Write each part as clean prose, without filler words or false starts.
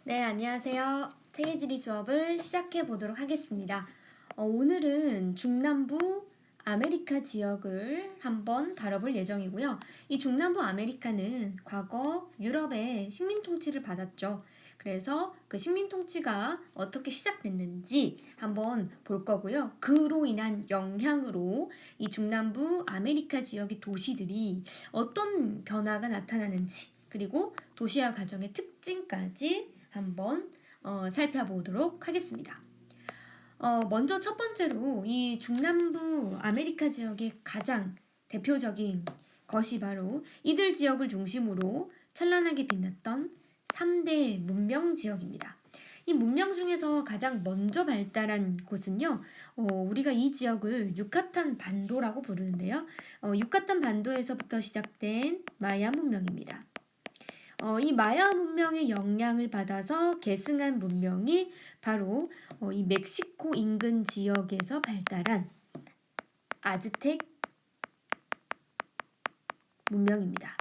네, 안녕하세요. 세계지리 수업을 시작해 보도록 하겠습니다. 오늘은 중남부 아메리카 지역을 한번 다뤄볼 예정이고요. 이 중남부 아메리카는 과거 유럽의 식민 통치를 받았죠. 그래서 그 식민 통치가 어떻게 시작됐는지 한번 볼 거고요. 그로 인한 영향으로 이 중남부 아메리카 지역의 도시들이 어떤 변화가 나타나는지, 그리고 도시화 과정의 특징까지 한번 살펴보도록 하겠습니다. 먼저 첫 번째로 이 중남부 아메리카 지역의 가장 대표적인 것이 바로 이들 지역을 중심으로 찬란하게 빛났던 3대 문명 지역입니다. 이 문명 중에서 가장 먼저 발달한 곳은요, 우리가 이 지역을 유카탄 반도라고 부르는데요. 유카탄 반도에서부터 시작된 마야 문명입니다. 이 마야 문명의 영향을 받아서 계승한 문명이 바로 이 멕시코 인근 지역에서 발달한 아즈텍 문명입니다.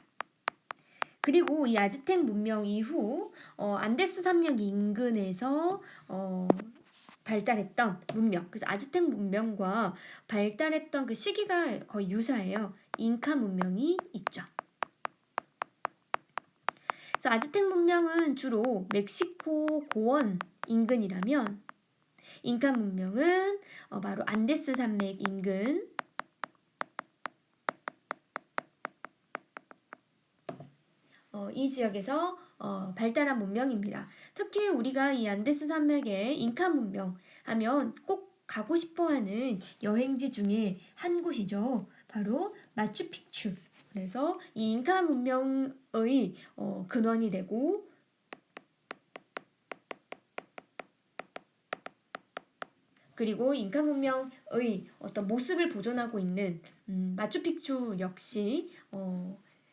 그리고 이 아즈텍 문명 이후 안데스 산맥 인근에서 발달했던 문명, 그래서 아즈텍 문명과 발달했던 그 시기가 거의 유사해요. 잉카 문명이 있죠. 그래서 아즈텍 문명은 주로 멕시코 고원 인근이라면 잉카 문명은 바로 안데스 산맥 인근, 이 지역에서 발달한 문명입니다. 특히 우리가 이 안데스 산맥의 잉카 문명 하면 꼭 가고 싶어하는 여행지 중에 한 곳이죠. 바로 마추픽추. 그래서 이 잉카 문명의 근원이 되고 그리고 잉카 문명의 어떤 모습을 보존하고 있는 마추픽추 역시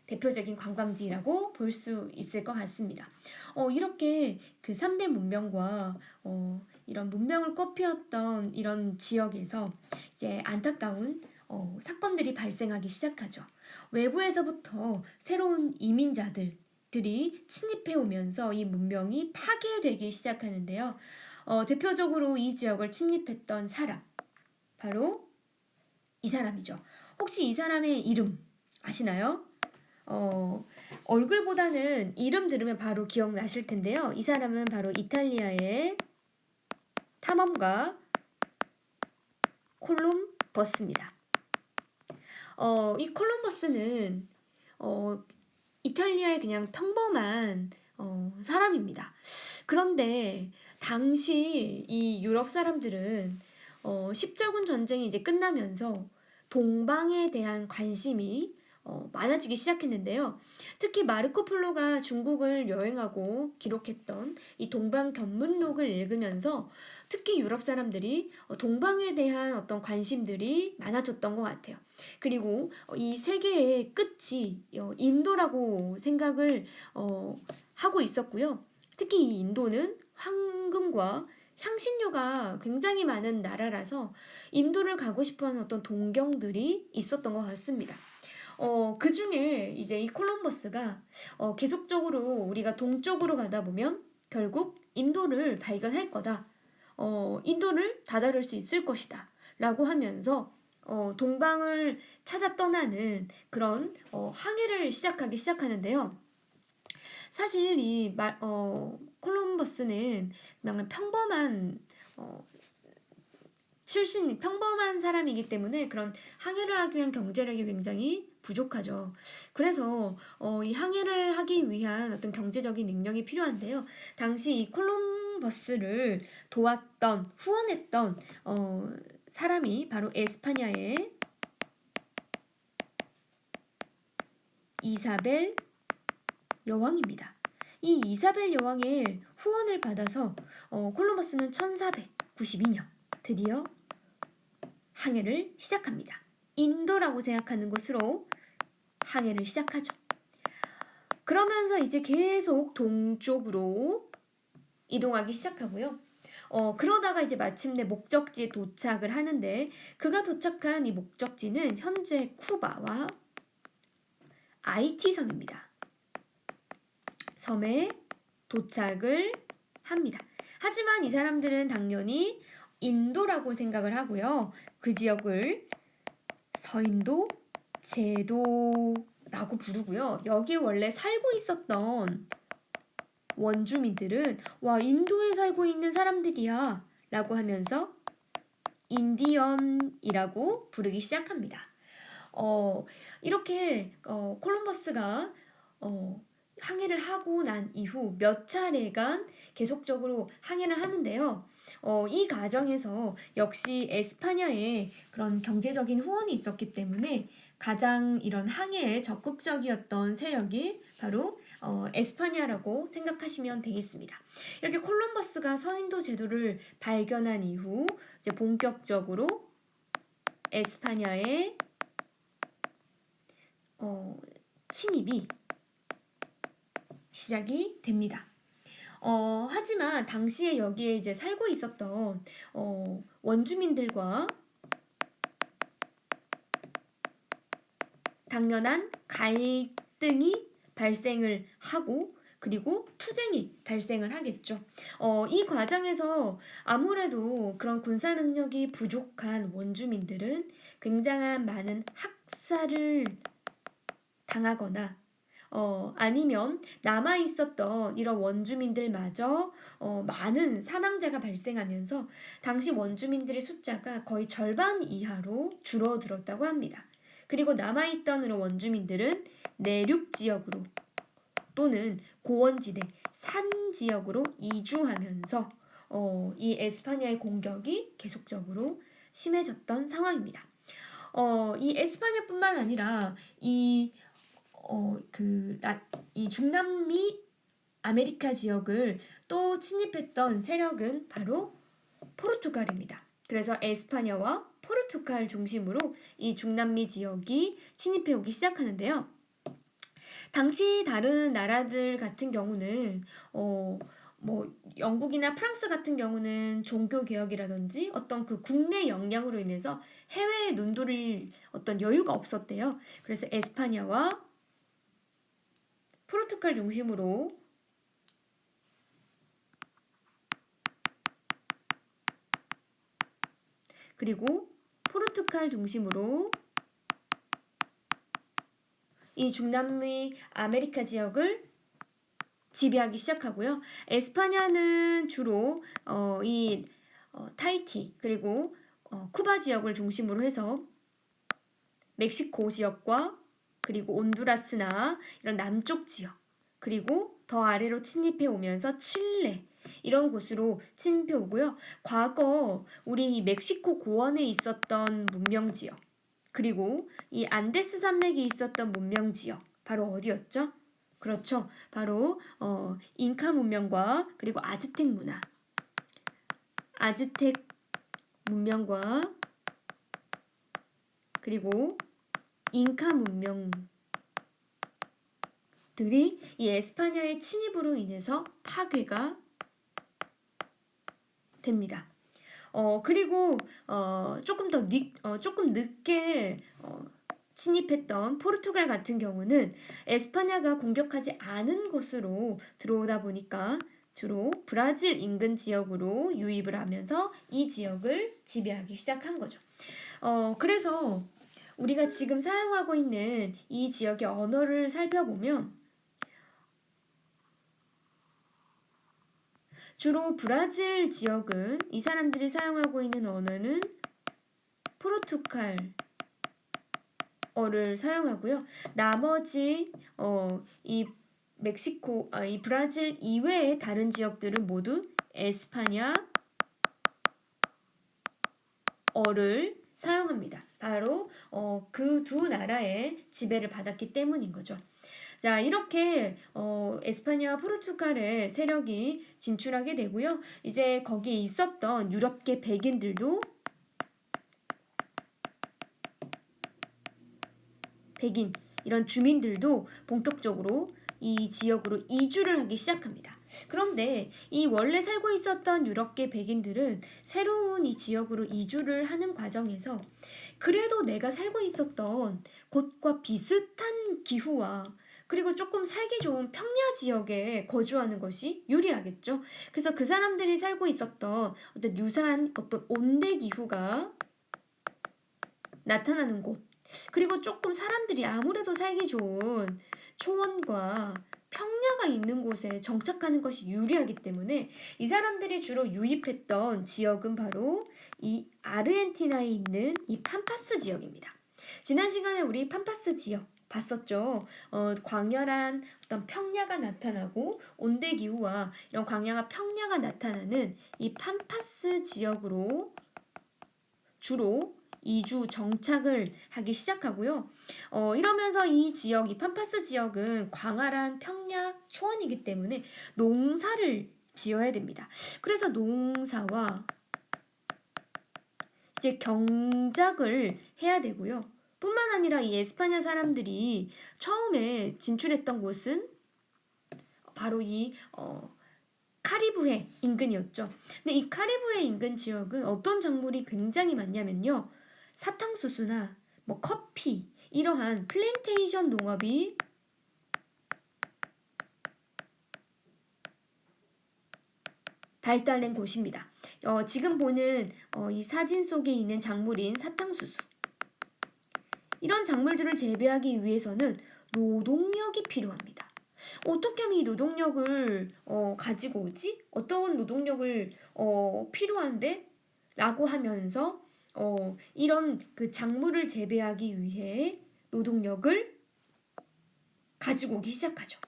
대표적인 관광지라고 볼 수 있을 것 같습니다. 이렇게 그 3대 문명과 이런 문명을 꽃피웠던 이런 지역에서 이제 안타까운 사건들이 발생하기 시작하죠. 외부에서부터 새로운 이민자들이 침입해 오면서 이 문명이 파괴되기 시작하는데요. 대표적으로 이 지역을 침입했던 사람, 바로 이 사람이죠. 혹시 이 사람의 이름 아시나요? 얼굴보다는 이름 들으면 바로 기억나실 텐데요. 이 사람은 바로 이탈리아의 탐험가 콜룸버스입니다. 이 콜룸버스는 이탈리아의 그냥 평범한 사람입니다. 그런데 당시 이 유럽 사람들은 십자군 전쟁이 이제 끝나면서 동방에 대한 관심이 많아지기 시작했는데요. 특히 마르코 폴로가 중국을 여행하고 기록했던 이 동방 견문록을 읽으면서 특히 유럽 사람들이 동방에 대한 어떤 관심들이 많아졌던 것 같아요. 그리고 이 세계의 끝이 인도라고 생각을 하고 있었고요. 특히 이 인도는 황금과 향신료가 굉장히 많은 나라라서 인도를 가고 싶어하는 어떤 동경들이 있었던 것 같습니다. 그 중에 이제 이 콜럼버스가 계속적으로 우리가 동쪽으로 가다 보면 결국 인도를 발견할 거다. 인도를 다다를 수 있을 것이다. 라고 하면서 동방을 찾아 떠나는 그런 항해를 시작하는데요. 사실 이 콜럼버스는 그냥 평범한 평범한 사람이기 때문에 그런 항해를 하기 위한 경제력이 굉장히 부족하죠. 그래서 이 항해를 하기 위한 어떤 경제적인 능력이 필요한데요. 당시 이 콜럼버스를 도왔던, 후원했던 사람이 바로 에스파냐의 이사벨 여왕입니다. 이 이사벨 여왕의 후원을 받아서 콜럼버스는 1492년 드디어 항해를 시작합니다. 인도라고 생각하는 곳으로 항해를 시작하죠. 그러면서 이제 계속 동쪽으로 이동하기 시작하고요. 그러다가 이제 마침내 목적지에 도착을 하는데 그가 도착한 이 목적지는 현재 쿠바와 아이티 섬입니다. 섬에 도착을 합니다. 하지만 이 사람들은 당연히 인도라고 생각을 하고요. 그 지역을 서인도, 제도라고 부르고요. 여기 원래 살고 있었던 원주민들은 와, 인도에 살고 있는 사람들이야 라고 하면서 인디언이라고 부르기 시작합니다. 이렇게 콜럼버스가 항해를 하고 난 이후 몇 차례간 계속적으로 항해를 하는데요. 이 과정에서 역시 에스파냐의 그런 경제적인 후원이 있었기 때문에 가장 이런 항해에 적극적이었던 세력이 바로 에스파냐라고 생각하시면 되겠습니다. 이렇게 콜럼버스가 서인도 제도를 발견한 이후 이제 본격적으로 에스파냐의 침입이 시작이 됩니다. 하지만 당시에 여기에 이제 살고 있었던 원주민들과 당연한 갈등이 발생을 하고 그리고 투쟁이 발생을 하겠죠. 이 과정에서 아무래도 그런 군사 능력이 부족한 원주민들은 굉장한 많은 학살을 당하거나 아니면 남아있었던 이런 원주민들마저 많은 사망자가 발생하면서 당시 원주민들의 숫자가 거의 절반 이하로 줄어들었다고 합니다. 그리고 남아있던 이런 원주민들은 내륙 지역으로 또는 고원지대, 산 지역으로 이주하면서 이 에스파냐의 공격이 계속적으로 심해졌던 상황입니다. 이 에스파냐뿐만 아니라 이 중남미 아메리카 지역을 또 침입했던 세력은 바로 포르투갈입니다. 그래서 에스파냐와 포르투갈 중심으로 이 중남미 지역이 침입해 오기 시작하는데요. 당시 다른 나라들 같은 경우는 영국이나 프랑스 같은 경우는 종교 개혁이라든지 어떤 그 국내 역량으로 인해서 해외에 눈돌릴 어떤 여유가 없었대요. 그래서 에스파냐와 포르투갈 중심으로 그리고 포르투갈 중심으로 이 중남미 아메리카 지역을 지배하기 시작하고요. 에스파냐는 주로 타이티 그리고 쿠바 지역을 중심으로 해서 멕시코 지역과 그리고 온두라스나 이런 남쪽 지역 그리고 더 아래로 침입해 오면서 칠레 이런 곳으로 침입해 오고요. 과거 우리 멕시코 고원에 있었던 문명 지역 그리고 이 안데스 산맥이 있었던 문명 지역 바로 어디였죠? 그렇죠. 바로 잉카 문명과 그리고 아즈텍 문화 아즈텍 문명과 그리고 잉카 문명들이 이 에스파냐의 침입으로 인해서 파괴가 됩니다. 그리고 조금 늦게 침입했던 포르투갈 같은 경우는 에스파냐가 공격하지 않은 곳으로 들어오다 보니까 주로 브라질 인근 지역으로 유입을 하면서 이 지역을 지배하기 시작한 거죠. 그래서 우리가 지금 사용하고 있는 이 지역의 언어를 살펴보면 주로 브라질 지역은 이 사람들이 사용하고 있는 언어는 포르투갈어를 사용하고요. 나머지 이 브라질 이외의 다른 지역들은 모두 에스파냐어를 사용합니다. 바로 그 두 나라의 지배를 받았기 때문인 거죠. 자, 이렇게 에스파냐와 포르투갈의 세력이 진출하게 되고요. 이제 거기에 있었던 유럽계 백인들도 이런 주민들도 본격적으로 이 지역으로 이주를 하기 시작합니다. 그런데 이 원래 살고 있었던 유럽계 백인들은 새로운 이 지역으로 이주를 하는 과정에서 그래도 내가 살고 있었던 곳과 비슷한 기후와 그리고 조금 살기 좋은 평야 지역에 거주하는 것이 유리하겠죠. 그래서 그 사람들이 살고 있었던 어떤 유사한 어떤 온대 기후가 나타나는 곳, 그리고 조금 사람들이 아무래도 살기 좋은 초원과 평야가 있는 곳에 정착하는 것이 유리하기 때문에 이 사람들이 주로 유입했던 지역은 바로 이 아르헨티나에 있는 이 팜파스 지역입니다. 지난 시간에 우리 팜파스 지역 봤었죠. 광활한 어떤 평야가 나타나고 온대기후와 이런 광야와 평야가 나타나는 이 팜파스 지역으로 주로 이주 정착을 하기 시작하고요. 이러면서 이 지역, 이 팜파스 지역은 광활한 평야 초원이기 때문에 농사를 지어야 됩니다. 그래서 농사와 이제 경작을 해야 되고요. 뿐만 아니라 이 에스파냐 사람들이 처음에 진출했던 곳은 바로 이 카리브해 인근이었죠. 근데 이 카리브해 인근 지역은 어떤 작물이 굉장히 많냐면요. 사탕수수나 뭐 커피 이러한 플랜테이션 농업이 발달된 곳입니다. 지금 보는 이 사진 속에 있는 작물인 사탕수수, 이런 작물들을 재배하기 위해서는 노동력이 필요합니다. 어떻게 하면 이 노동력을 가지고 오지? 어떤 노동력을 필요한데? 라고 하면서 이런 그 작물을 재배하기 위해 노동력을 가지고 오기 시작하죠.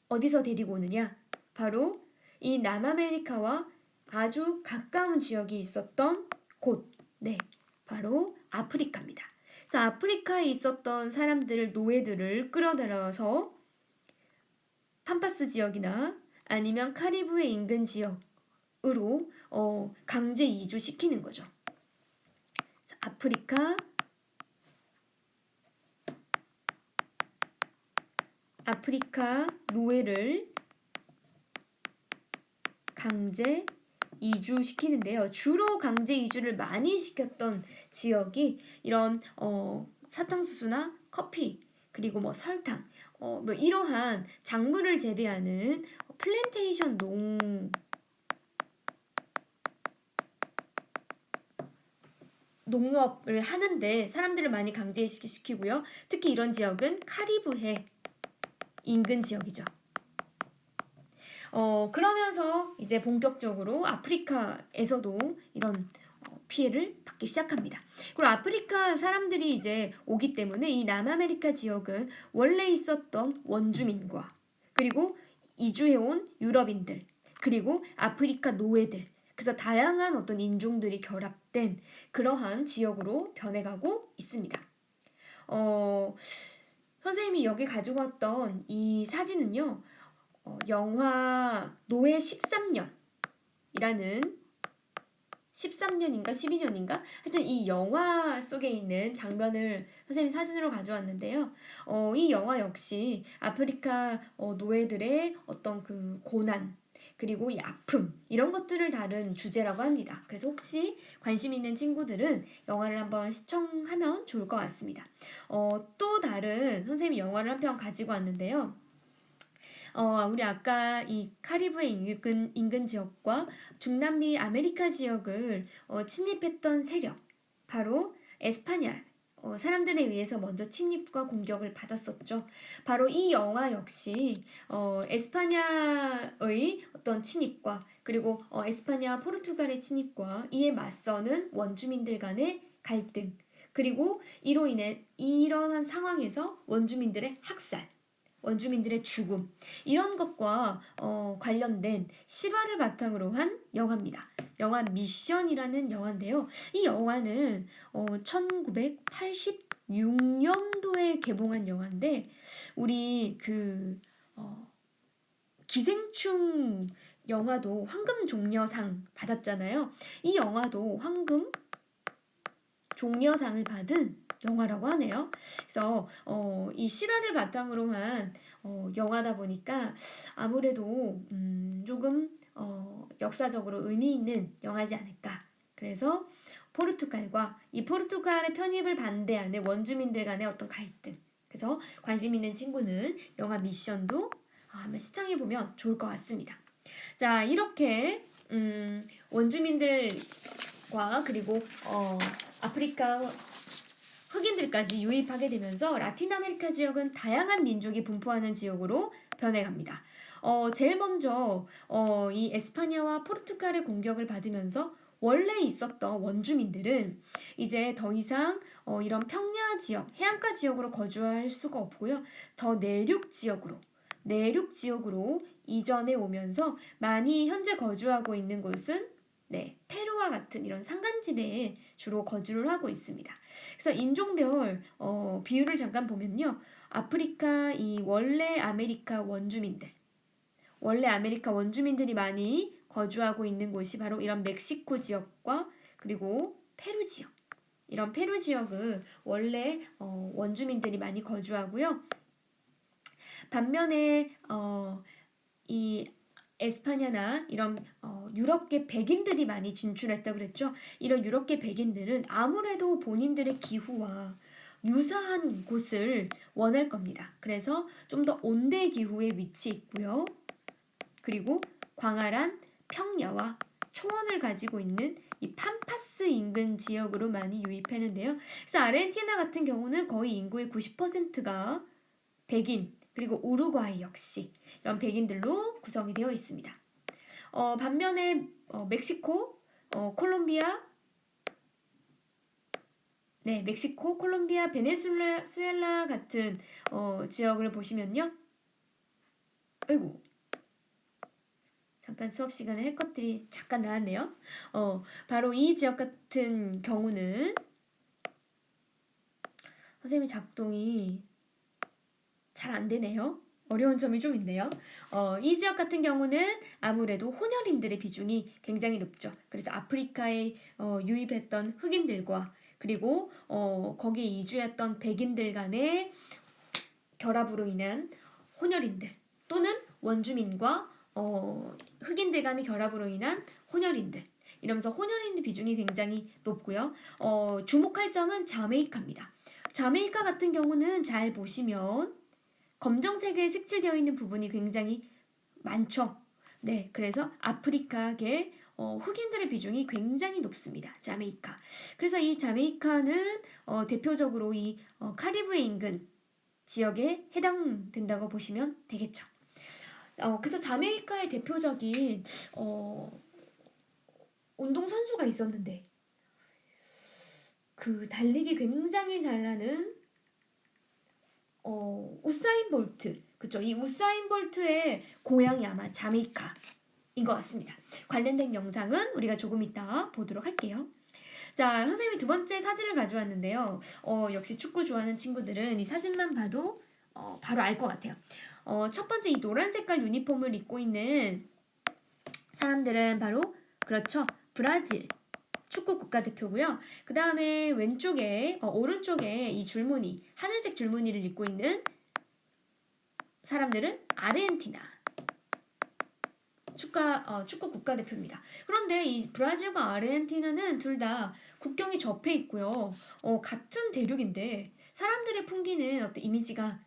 어디서 데리고 오느냐? 바로 이 남아메리카와 아주 가까운 지역이 있었던 곳, 네, 바로 아프리카입니다. 그래서 아프리카에 있었던 사람들을, 노예들을 끌어들여서 팜파스 지역이나 아니면 카리브해 인근 지역으로 강제 이주시키는 거죠. 아프리카 노예를 강제 이주시키는데요. 주로 강제 이주를 많이 시켰던 지역이 이런 사탕수수나 커피, 그리고 뭐 설탕, 뭐 이러한 작물을 재배하는 플랜테이션 농업을 하는데 사람들을 많이 강제시키고요. 특히 이런 지역은 카리브해 인근 지역이죠. 그러면서 이제 본격적으로 아프리카에서도 이런 피해를 받기 시작합니다. 그리고 아프리카 사람들이 이제 오기 때문에 이 남아메리카 지역은 원래 있었던 원주민과 그리고 이주해온 유럽인들, 그리고 아프리카 노예들, 그래서 다양한 어떤 인종들이 결합된 그러한 지역으로 변해가고 있습니다. 선생님이 여기 가지고 왔던 이 사진은요, 영화 노예 13년이라는 13년인가 12년인가 하여튼 이 영화 속에 있는 장면을 선생님이 사진으로 가져왔는데요. 이 영화 역시 아프리카 노예들의 어떤 그 고난, 그리고 이 아픔, 이런 것들을 다룬 주제라고 합니다. 그래서 혹시 관심 있는 친구들은 영화를 한번 시청하면 좋을 것 같습니다. 또 다른 선생님이 영화를 한 편 가지고 왔는데요. 우리 아까 이 카리브해 인근 지역과 중남미 아메리카 지역을 침입했던 세력, 바로 에스파냐 사람들에 의해서 먼저 침입과 공격을 받았었죠. 바로 이 영화 역시 에스파냐의 어떤 침입과 그리고 에스파냐 포르투갈의 침입과 이에 맞서는 원주민들 간의 갈등, 그리고 이로 인해 이러한 상황에서 원주민들의 학살, 원주민들의 죽음, 이런 것과 관련된 실화를 바탕으로 한 영화입니다. 영화 미션이라는 영화인데요. 이 영화는 1986년도에 개봉한 영화인데 우리 그 기생충 영화도 황금 종려상 받았잖아요. 이 영화도 황금 종려상을 받은 영화라고 하네요. 그래서 이 실화를 바탕으로 한 영화다 보니까 아무래도 조금 역사적으로 의미 있는 영화지 않을까. 그래서 포르투갈과 이 포르투갈의 편입을 반대하는 원주민들 간의 어떤 갈등, 그래서 관심 있는 친구는 영화 미션도 한번 시청해보면 좋을 것 같습니다. 자, 이렇게 원주민들과 그리고 아프리카 흑인들까지 유입하게 되면서 라틴 아메리카 지역은 다양한 민족이 분포하는 지역으로 변해갑니다. 제일 먼저 이 에스파냐와 포르투갈의 공격을 받으면서 원래 있었던 원주민들은 이제 더 이상 이런 평야 지역, 해안가 지역으로 거주할 수가 없고요. 더 내륙 지역으로 이전해 오면서 많이 현재 거주하고 있는 곳은 페루와 같은 이런 산간지대에 주로 거주를 하고 있습니다. 그래서 인종별 비율을 잠깐 보면요. 아프리카 이 원래 아메리카 원주민들이 많이 거주하고 있는 곳이 바로 이런 멕시코 지역과 그리고 페루 지역. 이런 페루 지역은 원래 원주민들이 많이 거주하고요. 반면에 이 에스파냐나 이런 유럽계 백인들이 많이 진출했다고 그랬죠. 이런 유럽계 백인들은 아무래도 본인들의 기후와 유사한 곳을 원할 겁니다. 그래서 좀 더 온대 기후에 위치해 있고요. 그리고 광활한 평야와 초원을 가지고 있는 이 팜파스 인근 지역으로 많이 유입했는데요. 그래서 아르헨티나 같은 경우는 거의 인구의 90%가 백인, 그리고 우루과이 역시 이런 백인들로 구성이 되어 있습니다. 반면에 멕시코, 콜롬비아, 베네수엘라 같은 지역을 보시면요. 아이고, 잠깐 수업 시간에 할 것들이 잠깐 나왔네요. 바로 이 지역 같은 경우는 선생님의 작동이 잘 안 되네요. 어려운 점이 좀 있네요. 이 지역 같은 경우는 아무래도 혼혈인들의 비중이 굉장히 높죠. 그래서 아프리카에 유입했던 흑인들과 그리고 거기에 이주했던 백인들 간의 결합으로 인한 혼혈인들 또는 원주민과 흑인들 간의 결합으로 인한 혼혈인들 이러면서 혼혈인들 비중이 굉장히 높고요. 주목할 점은 자메이카입니다. 자메이카 같은 경우는 잘 보시면 검정색에 색칠되어 있는 부분이 굉장히 많죠. 네, 그래서 아프리카계 흑인들의 비중이 굉장히 높습니다. 자메이카. 그래서 이 자메이카는 대표적으로 이 카리브해 인근 지역에 해당된다고 보시면 되겠죠. 그래서 자메이카의 대표적인 운동선수가 있었는데 그 달리기 굉장히 잘하는 우사인 볼트. 그쵸? 이 우사인 볼트의 고향이 아마 자메이카인 것 같습니다. 관련된 영상은 우리가 조금 이따 보도록 할게요. 자, 선생님이 두 번째 사진을 가져왔는데요. 역시 축구 좋아하는 친구들은 이 사진만 봐도 바로 알 것 같아요. 첫 번째 이 노란 색깔 유니폼을 입고 있는 사람들은 바로 그렇죠. 브라질 축구 국가대표고요. 그 다음에 왼쪽에 오른쪽에 이 줄무늬 하늘색 줄무늬를 입고 있는 사람들은 아르헨티나 축구 국가대표입니다. 그런데 이 브라질과 아르헨티나는 둘 다 국경이 접해 있고요. 같은 대륙인데 사람들의 풍기는 어떤 이미지가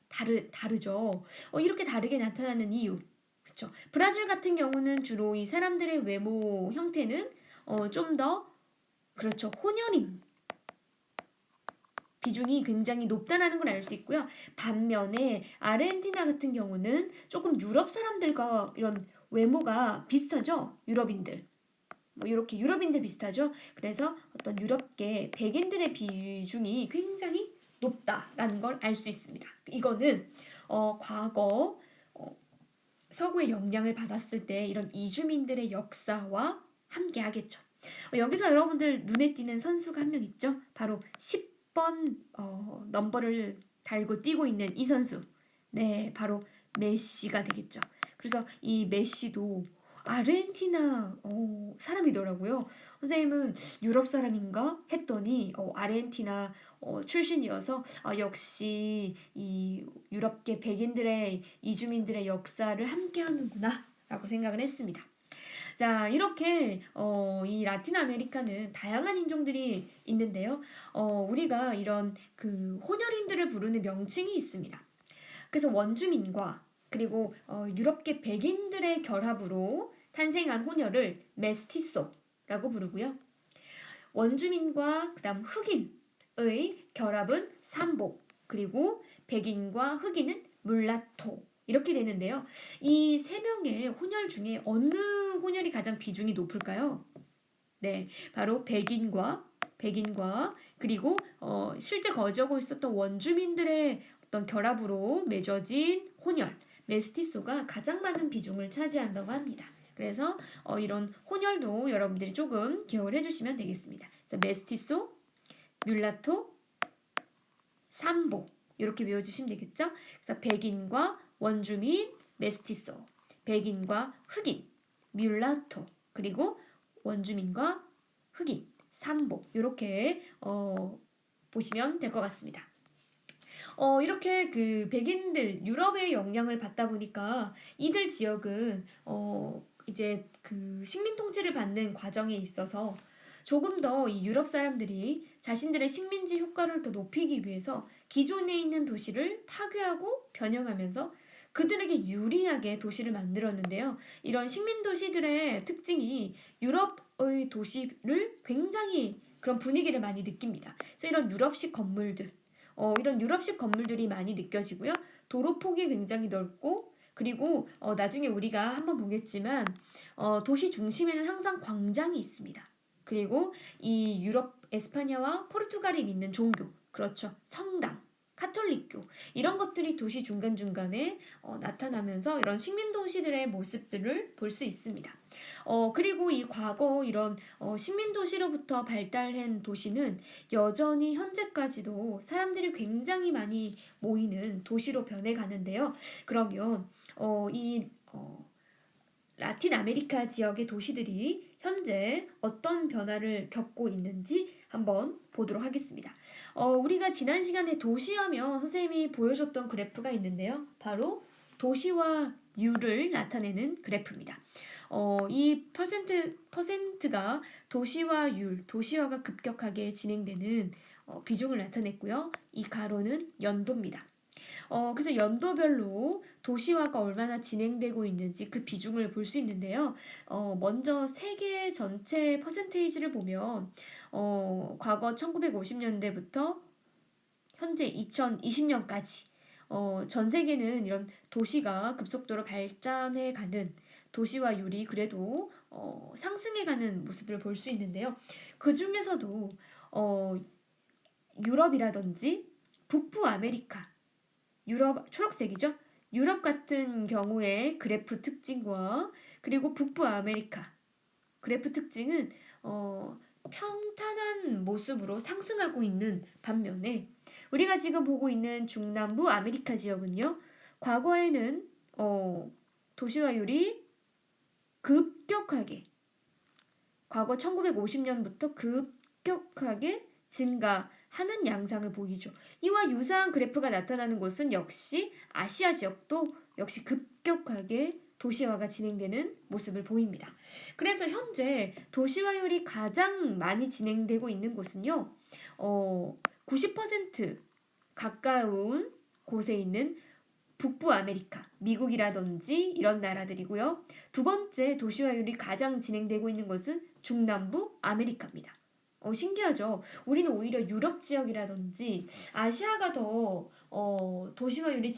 다르죠. 이렇게 다르게 나타나는 이유. 그렇죠. 브라질 같은 경우는 주로 이 사람들의 외모 형태는 좀 더 그렇죠. 혼혈인 비중이 굉장히 높다라는 걸 알 수 있고요. 반면에 아르헨티나 같은 경우는 조금 유럽 사람들과 이런 외모가 비슷하죠. 유럽인들. 뭐 이렇게 유럽인들 비슷하죠. 그래서 어떤 유럽계 백인들의 비중이 굉장히 높다라는 걸 알 수 있습니다. 이거는 과거 서구의 영향을 받았을 때 이런 이주민들의 역사와 함께 하겠죠. 여기서 여러분들 눈에 띄는 선수가 한 명 있죠. 바로 10번 넘버를 달고 뛰고 있는 이 선수. 네, 바로 메시가 되겠죠. 그래서 이 메시도 아르헨티나 사람이더라고요. 선생님은 유럽 사람인가 했더니 아르헨티나 출신이어서 역시 이 유럽계 백인들의 이주민들의 역사를 함께 하는구나 라고 생각을 했습니다. 자, 이렇게 이 라틴 아메리카는 다양한 인종들이 있는데요. 우리가 이런 그 혼혈인들을 부르는 명칭이 있습니다. 그래서 원주민과 그리고 유럽계 백인들의 결합으로 탄생한 혼혈을 메스티소라고 부르고요. 원주민과 그다음 흑인의 결합은 삼보, 그리고 백인과 흑인은 물라토 이렇게 되는데요. 이 세 명의 혼혈 중에 어느 혼혈이 가장 비중이 높을까요? 네, 바로 백인과 그리고 실제 거주하고 있었던 원주민들의 어떤 결합으로 맺어진 혼혈 메스티소가 가장 많은 비중을 차지한다고 합니다. 그래서 이런 혼혈도 여러분들이 조금 기억을 해주시면 되겠습니다. 그래서 메스티소, 뮬라토, 삼보 이렇게 외워주시면 되겠죠? 그래서 백인과 원주민, 메스티소, 백인과 흑인, 뮬라토, 그리고 원주민과 흑인, 삼보 이렇게 보시면 될 것 같습니다. 이렇게 그 백인들 유럽의 영향을 받다 보니까 이들 지역은 이제 그 식민 통치를 받는 과정에 있어서 조금 더 이 유럽 사람들이 자신들의 식민지 효과를 더 높이기 위해서 기존에 있는 도시를 파괴하고 변형하면서 그들에게 유리하게 도시를 만들었는데요. 이런 식민 도시들의 특징이 유럽의 도시를 굉장히 그런 분위기를 많이 느낍니다. 그래서 이런 유럽식 건물들, 이런 유럽식 건물들이 많이 느껴지고요. 도로 폭이 굉장히 넓고 그리고 나중에 우리가 한번 보겠지만 도시 중심에는 항상 광장이 있습니다. 그리고 이 유럽 에스파냐와 포르투갈이 믿는 종교, 그렇죠. 성당, 카톨릭교 이런 것들이 도시 중간중간에 나타나면서 이런 식민 도시들의 모습들을 볼 수 있습니다. 그리고 이 과거 이런 식민 도시로부터 발달한 도시는 여전히 현재까지도 사람들이 굉장히 많이 모이는 도시로 변해가는데요. 그러면 이 라틴 아메리카 지역의 도시들이 현재 어떤 변화를 겪고 있는지 한번 보도록 하겠습니다. 우리가 지난 시간에 도시하면 선생님이 보여줬던 그래프가 있는데요. 바로 도시와 유를 나타내는 그래프입니다. 이 퍼센트가 도시화가 급격하게 진행되는 비중을 나타냈고요. 이 가로는 연도입니다. 그래서 연도별로 도시화가 얼마나 진행되고 있는지 그 비중을 볼 수 있는데요. 먼저 세계 전체 퍼센테이지를 보면 과거 1950년대부터 현재 2020년까지 전 세계는 이런 도시가 급속도로 발전해가는 도시화율이 그래도 상승해가는 모습을 볼 수 있는데요. 그 중에서도 유럽이라든지 북부 아메리카, 유럽 초록색이죠. 유럽 같은 경우의 그래프 특징과 그리고 북부 아메리카 그래프 특징은 평탄한 모습으로 상승하고 있는 반면에 우리가 지금 보고 있는 중남부 아메리카 지역은요. 과거에는 도시화율이 급격하게 과거 1950년부터 급격하게 증가하는 양상을 보이죠. 이와 유사한 그래프가 나타나는 곳은 역시 아시아 지역도 역시 급격하게 도시화가 진행되는 모습을 보입니다. 그래서 현재 도시화율이 가장 많이 진행되고 있는 곳은요. 90% 가까운 곳에 있는 북부 아메리카, 미국이라든지 이런 나라들이고요. 두 번째 도시화율이 가장 진행되고 있는 것은 중남부 아메리카입니다. 신기하죠? 우리는 오히려 유럽 지역이라든지 아시아가 더 도시화율이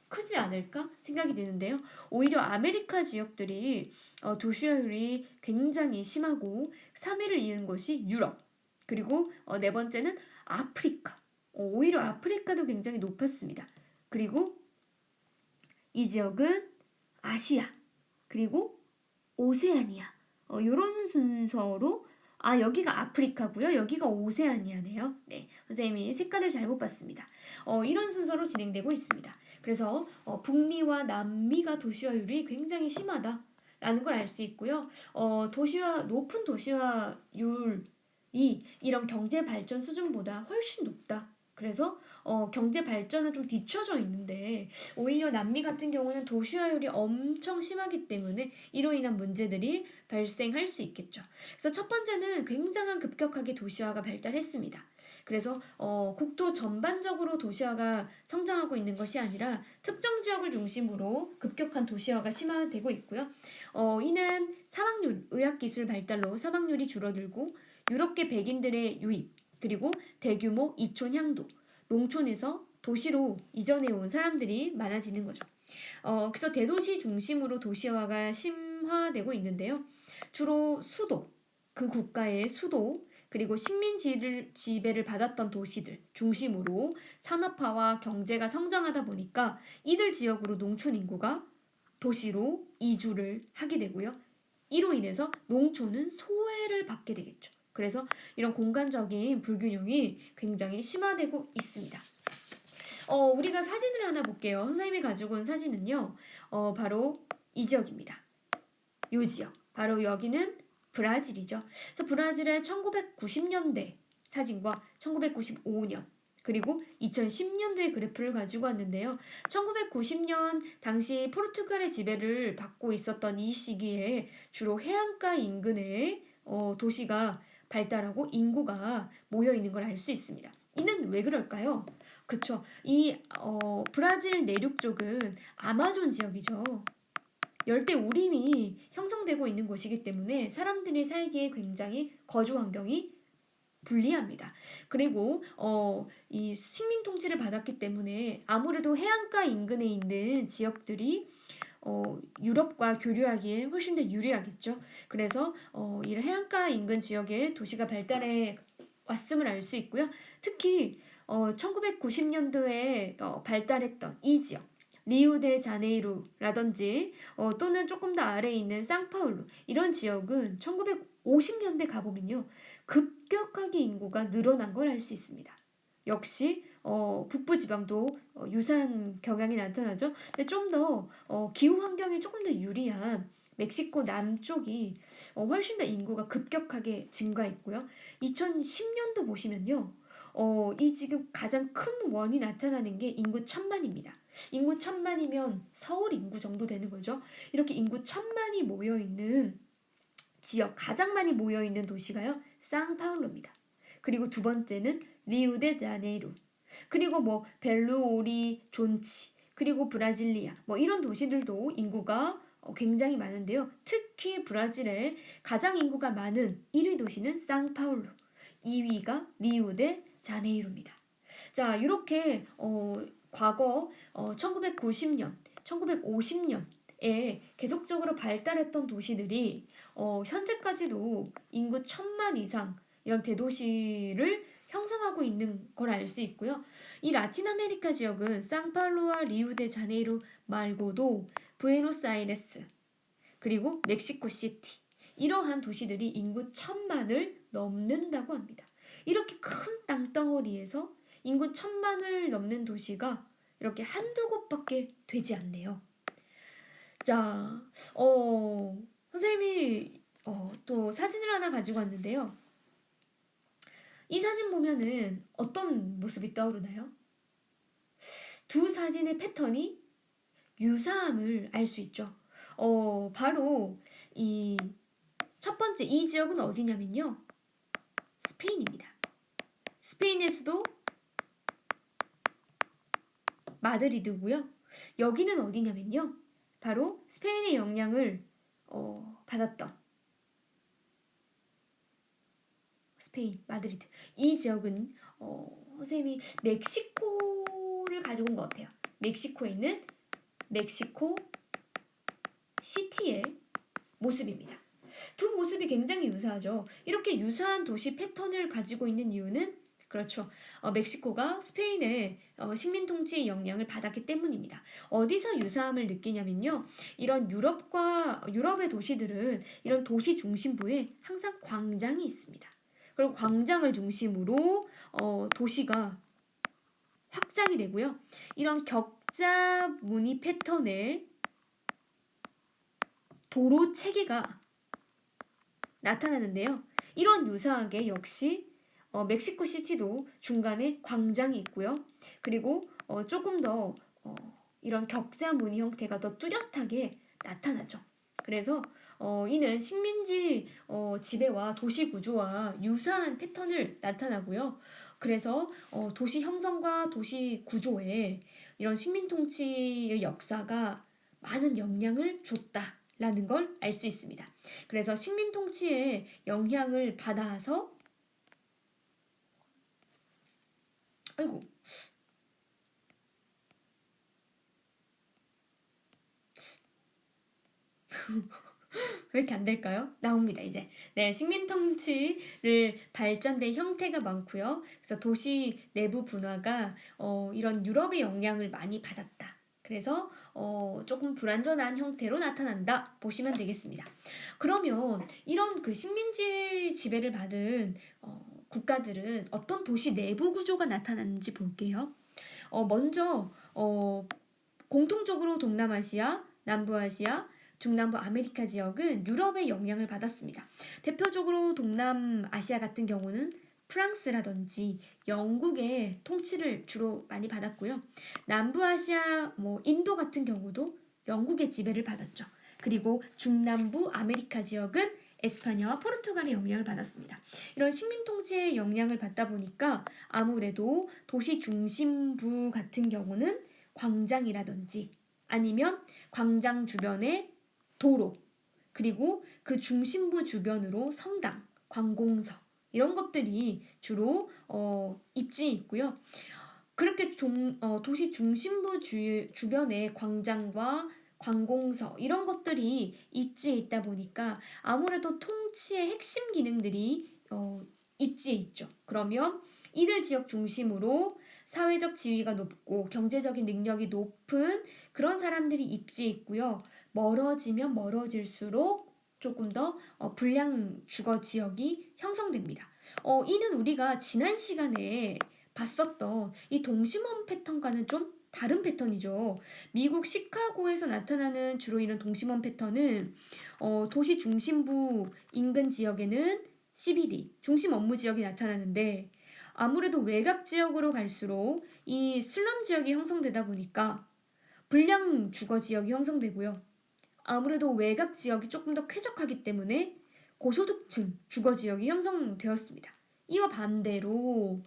크지 않을까 생각이 드는데요. 오히려 아메리카 지역들이 도시화율이 굉장히 심하고 3위를 이은 것이 유럽, 그리고 네 번째는 아프리카. 오히려 아프리카도 굉장히 높았습니다. 그리고 이 지역은 아시아, 그리고 오세아니아. 이런 순서로 여기가 아프리카고요. 여기가 오세아니아네요. 네, 선생님이 색깔을 잘못 봤습니다. 이런 순서로 진행되고 있습니다. 그래서 북미와 남미가 도시화율이 굉장히 심하다라는 걸 알 수 있고요. 높은 도시화율이 이런 경제 발전 수준보다 훨씬 높다. 그래서 경제 발전은 좀 뒤처져 있는데 오히려 남미 같은 경우는 도시화율이 엄청 심하기 때문에 이로 인한 문제들이 발생할 수 있겠죠. 그래서 첫 번째는 굉장한 급격하게 도시화가 발달했습니다. 그래서 국토 전반적으로 도시화가 성장하고 있는 것이 아니라 특정 지역을 중심으로 급격한 도시화가 심화되고 있고요. 이는 사망률, 의학기술 발달로 사망률이 줄어들고 유럽계 백인들의 유입, 그리고 대규모 이촌 향도, 농촌에서 도시로 이전해 온 사람들이 많아지는 거죠. 그래서 대도시 중심으로 도시화가 심화되고 있는데요. 주로 수도, 그 국가의 수도, 그리고 식민 지배를 받았던 도시들 중심으로 산업화와 경제가 성장하다 보니까 이들 지역으로 농촌 인구가 도시로 이주를 하게 되고요. 이로 인해서 농촌은 소외를 받게 되겠죠. 그래서 이런 공간적인 불균형이 굉장히 심화되고 있습니다. 우리가 사진을 하나 볼게요. 선생님이 가지고 온 사진은요. 바로 이 지역입니다. 이 지역. 바로 여기는 브라질이죠. 그래서 브라질의 1990년대 사진과 1995년 그리고 2010년도의 그래프를 가지고 왔는데요. 1990년 당시 포르투갈의 지배를 받고 있었던 이 시기에 주로 해안가 인근의 도시가 발달하고 인구가 모여 있는 걸 알 수 있습니다. 이는 왜 그럴까요? 그쵸. 이 브라질 내륙 쪽은 아마존 지역이죠. 열대 우림이 형성되고 있는 곳이기 때문에 사람들이 살기에 굉장히 거주 환경이 불리합니다. 그리고 이 식민 통치를 받았기 때문에 아무래도 해안가 인근에 있는 지역들이 유럽과 교류하기에 훨씬 더 유리하겠죠. 그래서 이 해안가 인근 지역에 도시가 발달해 왔음을 알 수 있고요. 특히 1990년도에 발달했던 이 지역 리우데자네이루라든지 또는 조금 더 아래에 있는 상파울루 이런 지역은 1950년대 가보면요. 급격하게 인구가 늘어난 걸 알 수 있습니다. 역시 북부 지방도 유사한 경향이 나타나죠. 근데 좀 더 기후 환경이 조금 더 유리한 멕시코 남쪽이 훨씬 더 인구가 급격하게 증가했고요. 2010년도 보시면요. 이 지금 가장 큰 원이 나타나는 게 인구 1000만입니다. 인구 1000만이면 서울 인구 정도 되는 거죠. 이렇게 인구 1000만이 모여있는 지역, 가장 많이 모여있는 도시가요. 상파울루입니다. 그리고 두 번째는 리우데자네이루. 그리고 뭐 벨루오리, 존치, 그리고 브라질리아 뭐 이런 도시들도 인구가 굉장히 많은데요. 특히 브라질의 가장 인구가 많은 1위 도시는 상파울루, 2위가 리우데자네이루입니다. 자, 이렇게 과거 1990년, 1950년에 계속적으로 발달했던 도시들이 현재까지도 인구 1000만 이상 이런 대도시를 형성하고 있는 걸 알 수 있고요. 이 라틴 아메리카 지역은 상파울루와 리우데자네이루 말고도 부에노스아이레스 그리고 멕시코 시티 이러한 도시들이 인구 1000만을 넘는다고 합니다. 이렇게 큰 땅덩어리에서 인구 1000만을 넘는 도시가 이렇게 한두 곳밖에 되지 않네요. 자, 선생님이 또 사진을 하나 가지고 왔는데요. 이 사진 보면은 어떤 모습이 떠오르나요? 두 사진의 패턴이 유사함을 알 수 있죠. 바로 이 첫 번째 이 지역은 어디냐면요. 스페인입니다. 스페인의 수도 마드리드고요. 여기는 어디냐면요. 바로 스페인의 영향을 받았던 스페인 마드리드. 이 지역은 선생님이 멕시코를 가지고 온 것 같아요. 멕시코에 있는 멕시코 시티의 모습입니다. 두 모습이 굉장히 유사하죠. 이렇게 유사한 도시 패턴을 가지고 있는 이유는 그렇죠. 멕시코가 스페인의 식민 통치의 영향을 받았기 때문입니다. 어디서 유사함을 느끼냐면요. 이런 유럽의 도시들은 이런 도시 중심부에 항상 광장이 있습니다. 그리고 광장을 중심으로 도시가 확장이 되고요. 이런 격자 무늬 패턴의 도로 체계가 나타나는데요. 이런 유사하게 역시 멕시코 시티도 중간에 광장이 있고요. 그리고 조금 더 이런 격자 무늬 형태가 더 뚜렷하게 나타나죠. 그래서 이는 식민지 지배와 도시 구조와 유사한 패턴을 나타나고요. 그래서 도시 형성과 도시 구조에 이런 식민 통치의 역사가 많은 영향을 줬다라는 걸 알 수 있습니다. 그래서 식민 통치의 영향을 받아서 아이고 왜 이렇게 안 될까요? 나옵니다, 이제. 네, 식민 통치를 발전된 형태가 많고요. 그래서 도시 내부 분화가 이런 유럽의 영향을 많이 받았다. 그래서 조금 불완전한 형태로 나타난다 보시면 되겠습니다. 그러면 이런 그 식민지 지배를 받은 국가들은 어떤 도시 내부 구조가 나타났는지 볼게요. 먼저 공통적으로 동남아시아, 남부아시아, 중남부 아메리카 지역은 유럽의 영향을 받았습니다. 대표적으로 동남아시아 같은 경우는 프랑스라든지 영국의 통치를 주로 많이 받았고요. 남부아시아, 인도 같은 경우도 영국의 지배를 받았죠. 그리고 중남부 아메리카 지역은 에스파냐와 포르투갈의 영향을 받았습니다. 이런 식민 통치의 영향을 받다 보니까 아무래도 도시 중심부 같은 경우는 광장이라든지 아니면 광장 주변에 도로, 그리고 그 중심부 주변으로 성당, 관공서 이런 것들이 주로 입지에 있고요. 그렇게 도시 중심부 주변에 광장과 관공서 이런 것들이 입지에 있다 보니까 아무래도 통치의 핵심 기능들이 입지에 있죠. 그러면 이들 지역 중심으로 사회적 지위가 높고 경제적인 능력이 높은 그런 사람들이 입지에 있고요. 멀어지면 멀어질수록 조금 더 불량 주거 지역이 형성됩니다. 이는 우리가 지난 시간에 봤었던 이 동심원 패턴과는 좀 다른 패턴이죠. 미국 시카고에서 나타나는 주로 이런 동심원 패턴은 도시 중심부 인근 지역에는 CBD, 중심 업무 지역이 나타나는데 아무래도 외곽 지역으로 갈수록 이 슬럼 지역이 형성되다 보니까 불량 주거 지역이 형성되고요. 아무래도 외곽 지역이 조금 더 쾌적하기 때문에 고소득층 주거 지역이 형성되었습니다. 이와 반대로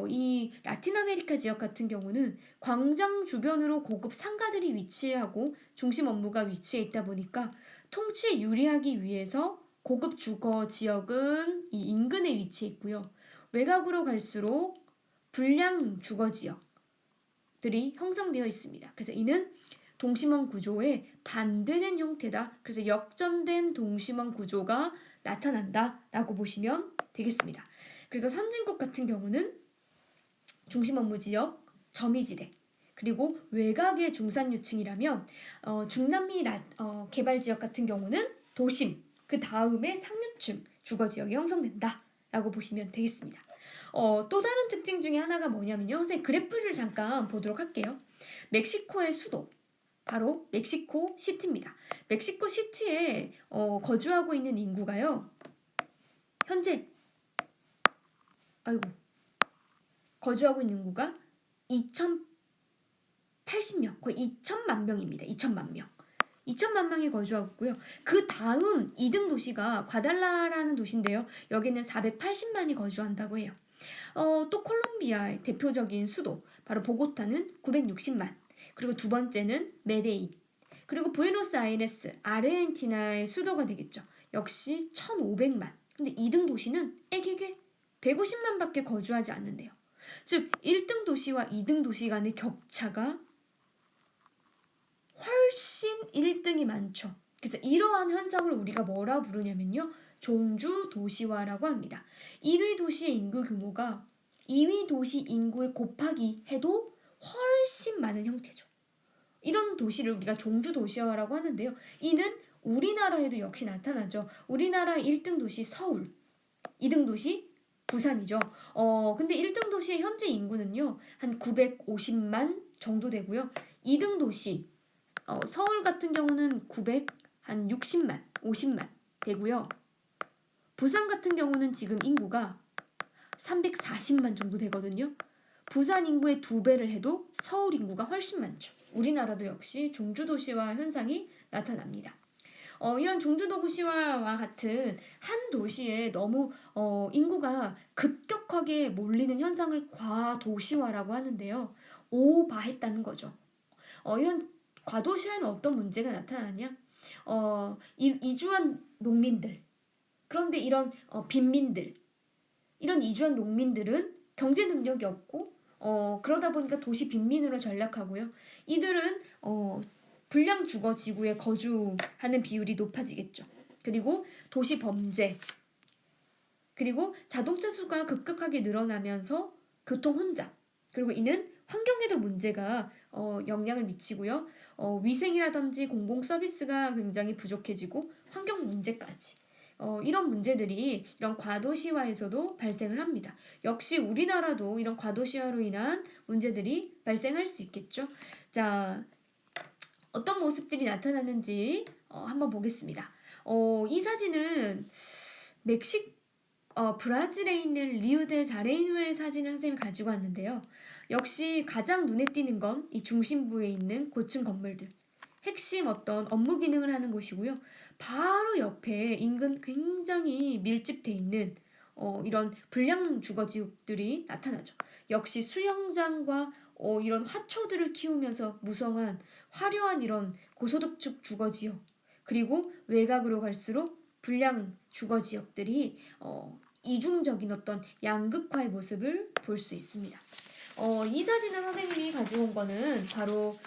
이 라틴 아메리카 지역 같은 경우는 광장 주변으로 고급 상가들이 위치하고 중심 업무가 위치해 있다 보니까 통치에 유리하기 위해서 고급 주거 지역은 이 인근에 위치해 있고요. 외곽으로 갈수록 불량 주거 지역들이 형성되어 있습니다. 그래서 이는 동심원 구조의 반대된 형태다. 그래서 역전된 동심원 구조가 나타난다라고 보시면 되겠습니다. 그래서 선진국 같은 경우는 중심 업무 지역, 점이지대, 그리고 외곽의 중산유층이라면 중남미 개발 지역 같은 경우는 도심, 그 다음에 상류층 주거 지역이 형성된다라고 보시면 되겠습니다. 또 다른 특징 중에 하나가 뭐냐면요. 선생님 그래프를 잠깐 보도록 할게요. 멕시코의 수도, 바로 멕시코 시티입니다. 멕시코 시티에 거주하고 있는 인구가요. 현재 거주하고 있는 인구가 2,080명, 거의 2천만 명입니다. 2천만 명. 2천만 명이 거주하고 있고요. 그 다음 2등 도시가 과달라라는 도시인데요. 여기는 480만이 거주한다고 해요. 또 콜롬비아의 대표적인 수도, 바로 보고타는 960만. 그리고 두 번째는 메데인. 그리고 부에노스아이레스, 아르헨티나의 수도가 되겠죠. 역시 1,500만. 근데 2등 도시는 애기게 150만밖에 거주하지 않는데요. 즉 1등 도시와 2등 도시 간의 격차가 훨씬 1등이 많죠. 그래서 이러한 현상을 우리가 뭐라 부르냐면요. 종주 도시화라고 합니다. 1위 도시의 인구 규모가 2위 도시 인구에 곱하기 해도 훨씬 많은 형태죠. 이런 도시를 우리가 종주 도시화라고 하는데요. 이는 우리나라에도 역시 나타나죠. 우리나라의 1등 도시 서울, 2등 도시 부산이죠. 근데 1등 도시의 현재 인구는요. 한 950만 정도 되고요. 2등 도시 서울 같은 경우는 960만, 50만 되고요. 부산 같은 경우는 지금 인구가 340만 정도 되거든요. 부산 인구의 2배를 해도 서울 인구가 훨씬 많죠. 우리나라도 역시 종주도시화 현상이 나타납니다. 이런 종주도시화와 같은 한 도시에 너무 인구가 급격하게 몰리는 현상을 과도시화라고 하는데요. 오바했다는 거죠. 이런 과도시화에는 어떤 문제가 나타나냐? 이주한 농민들, 그런데 이런 빈민들, 이런 이주한 농민들은 경제 능력이 없고 그러다 보니까 도시 빈민으로 전락하고요. 이들은 불량 주거 지구에 거주하는 비율이 높아지겠죠. 그리고 도시 범죄, 그리고 자동차 수가 급격하게 늘어나면서 교통 혼잡, 그리고 이는 환경에도 문제가 영향을 미치고요. 위생이라든지 공공 서비스가 굉장히 부족해지고 환경 문제까지. 이런 문제들이 이런 과도시화에서도 발생을 합니다. 역시 우리나라도 이런 과도시화로 인한 문제들이 발생할 수 있겠죠. 자, 어떤 모습들이 나타나는지 한번 보겠습니다. 이 사진은 브라질에 있는 리우데 자네이루의 사진을 선생님이 가지고 왔는데요. 역시 가장 눈에 띄는 건 이 중심부에 있는 고층 건물들. 핵심 어떤 업무 기능을 하는 곳이고요. 바로 옆에 인근 굉장히 밀집돼 있는 이런 불량 주거지역들이 나타나죠. 역시 수영장과 이런 화초들을 키우면서 무성한 화려한 이런 고소득층 주거지역, 그리고 외곽으로 갈수록 불량 주거지역들이 이중적인 어떤 양극화의 모습을 볼 수 있습니다. 이 사진은 선생님이 가지고 온 거는 바로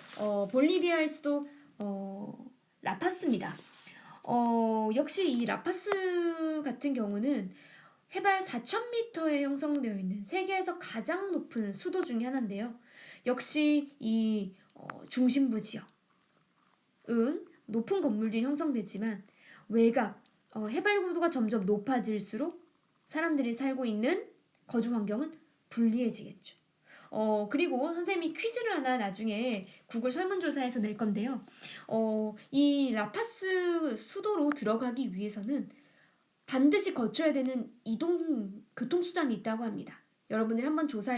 볼리비아의 수도 라파스입니다. 역시 이 라파스 같은 경우는 해발 4,000m에 형성되어 있는 세계에서 가장 높은 수도 중에 하나인데요. 역시 이 중심부 지역은 높은 건물들이 형성되지만 외곽, 해발 고도가 점점 높아질수록 사람들이 살고 있는 거주 환경은 불리해지겠죠. 그리고 선생님이 퀴즈를 하나 나중에 구글 설문조사에서 낼 건데요. 이 라파스 수도로 들어가기 위해서는 반드시 거쳐야 되는 교통수단이 있다고 합니다. 여러분들이 한번 조사해